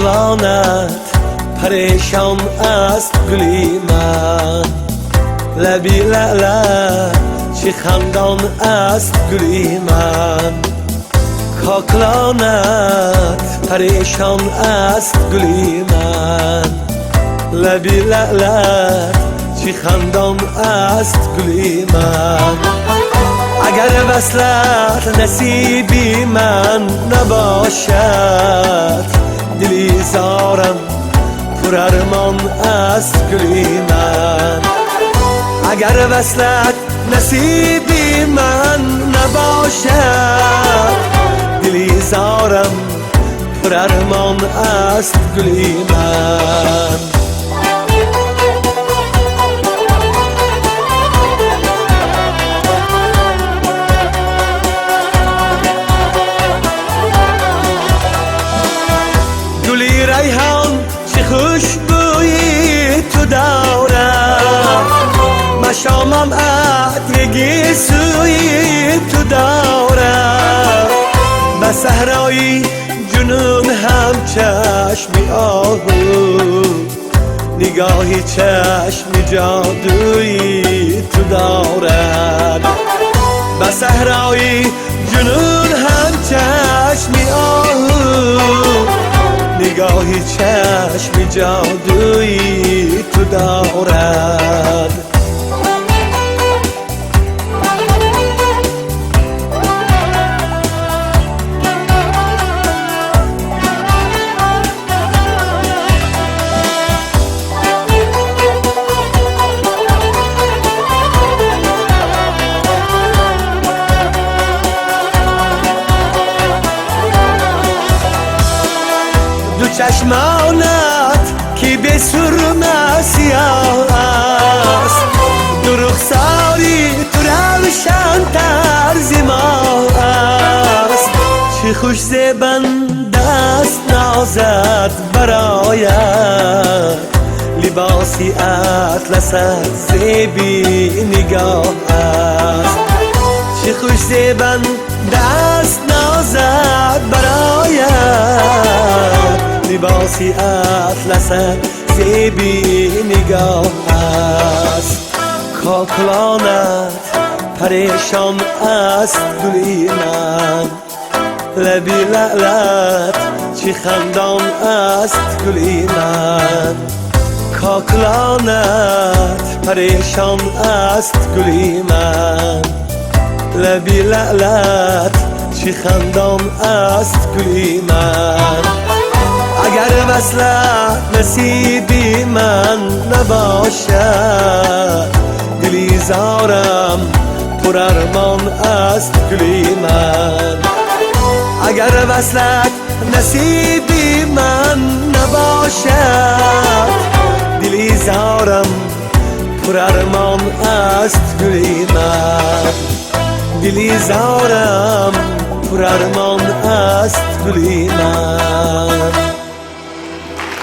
کاکلانت پریشان است گلی من، لبی لعلت چه خندان است گلی من. کاکلانت پریشان است گلی من، لبی لعلت چه خندان است گلی من. اگر وصلت نصیبی من نباشد، دلی زارم پر ارمان است گلی من. اگر وصلت نصیبی من نباشد، دلی زارم پر ارمان است گلی من. گلی ریحان چه خوشبویی تو دارد، مشامم عطرگی سوی تو دارد. به صحرای جنون هم چشمی آهو، نگاهی چشم جادویی تو دارد. به صحرای جنون هم چشمی آهو، نگاهی چشم جادویی تو دارد. دو چشمانت که به سرمه سیاه است، دو رخساری تو روشن تر ز ماه است. چه خوش زیبنده است نازت برایت، لباسی اطلست زیبی نگاه است. چه خوش زیبنده است نازت برایت، لباسی اطلست زیبی نگاه است. کاکلانت پریشان است گلی من، لبی لعلت چه خندان است گلی من. کاکلانت پریشان است گلی من، لبی لعلت چه خندان است گلی من. اگر وصلت نصیبی من نباشد، دلی زارم پر ارمان است گلی من. اگر وصلت نصیبی من نباشد، دلی زارم پر ارمان است گلی من. دلی زارم پر ارمان است گلی من.